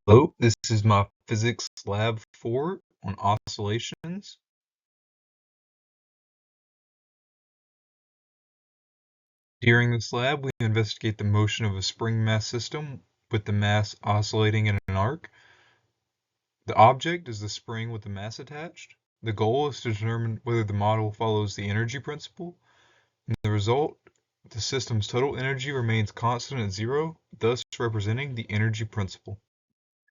Hello, this is my physics lab 4 on oscillations. During this lab, we investigate the motion of a spring mass system with the mass oscillating in an arc. The object is the spring with the mass attached. The goal is to determine whether the model follows the energy principle. And the result, the system's total energy remains constant at zero, thus representing the energy principle.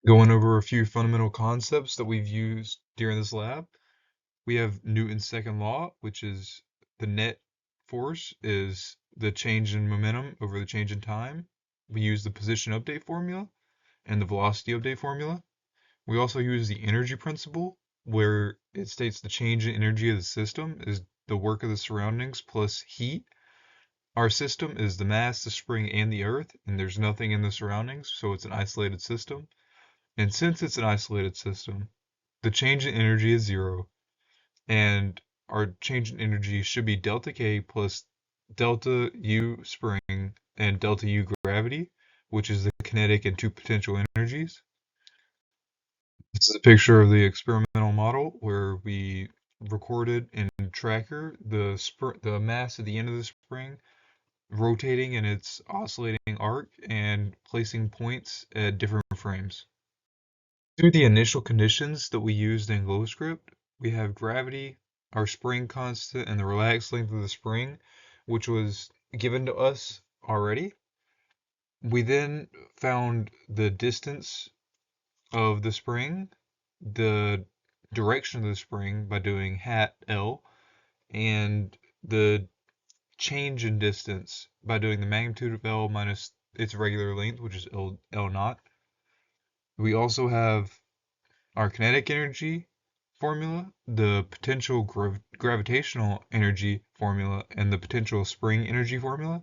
Going over a few fundamental concepts that we've used during this lab. We have Newton's second law, which is the net force is the change in momentum over the change in time. We use the position update formula and the velocity update formula. We also use the energy principle, where it states the change in energy of the system is the work of the surroundings plus heat. Our system is the mass, the spring, and the earth, and there's nothing in the surroundings, so it's an isolated system. And since it's an isolated system, the change in energy is zero, and our change in energy should be delta K plus delta U spring and delta U gravity, which is the kinetic and two potential energies. This is a picture of the experimental model where we recorded in tracker the mass at the end of the spring rotating in its oscillating arc and placing points at different frames. Through the initial conditions that we used in GlowScript, we have gravity, our spring constant, and the relaxed length of the spring, which was given to us already. We then found the distance of the spring, the direction of the spring by doing hat L, and the change in distance by doing the magnitude of L minus its regular length, which is L naught. We also have our kinetic energy formula, the potential gravitational energy formula, and the potential spring energy formula.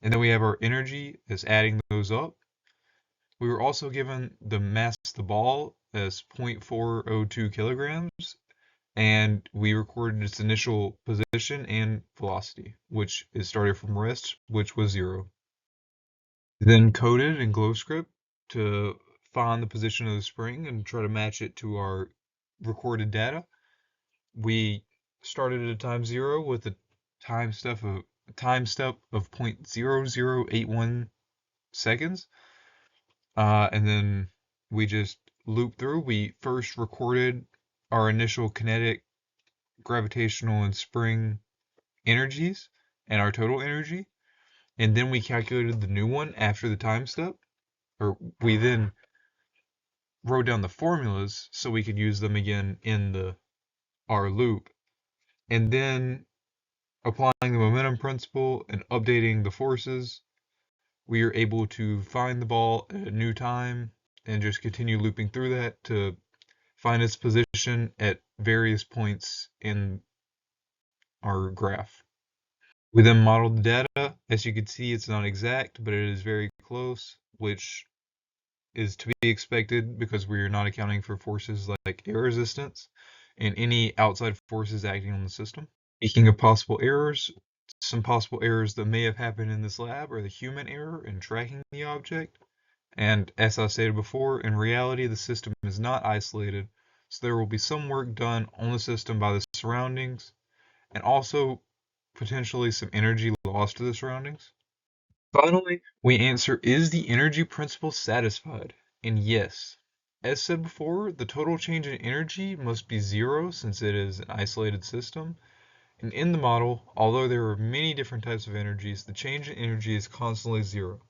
And then we have our energy as adding those up. We were also given the mass of the ball as 0.402 kilograms, and we recorded its initial position and velocity, which is started from rest, which was zero. Then coded in GlowScript to find the position of the spring and try to match it to our recorded data. We started at a time zero with a time step of 0.0081 seconds, and then we just looped through. We first recorded our initial kinetic, gravitational, and spring energies and our total energy, and then we calculated the new one after the time step, or we then wrote down the formulas so we could use them again in our loop, and then applying the momentum principle and updating the forces, we are able to find the ball at a new time and just continue looping through that to find its position at various points in our graph. We then modeled the data. As you can see, it's not exact, but it is very close, which is to be expected because we are not accounting for forces like air resistance and any outside forces acting on the system. Speaking of possible errors, some possible errors that may have happened in this lab are the human error in tracking the object. And as I stated before, in reality, the system is not isolated, so there will be some work done on the system by the surroundings, and also potentially some energy lost to the surroundings. Finally, we answer, is the energy principle satisfied? And yes. As said before, the total change in energy must be zero since it is an isolated system. And in the model, although there are many different types of energies, the change in energy is constantly zero.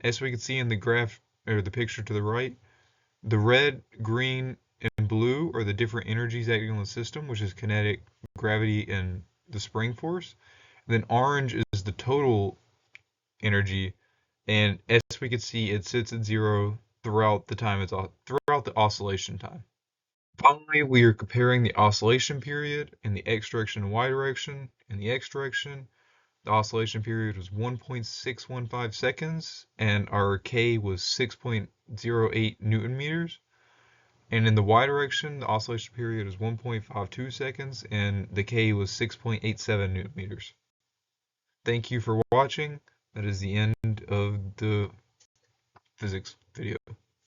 As we can see in the graph, or the picture to the right, the red, green, and blue are the different energies acting on the system, which is kinetic, gravity, and the spring force. And then orange is the total energy, and as we can see, it sits at zero throughout the oscillation time. Finally, we are comparing the oscillation period in the x direction and y direction. In the x direction, the oscillation period was 1.615 seconds, and our K was 6.08 Newton meters. And in the y direction, the oscillation period was 1.52 seconds, and the K was 6.87 Newton meters. Thank you for watching. That is the end of the physics video.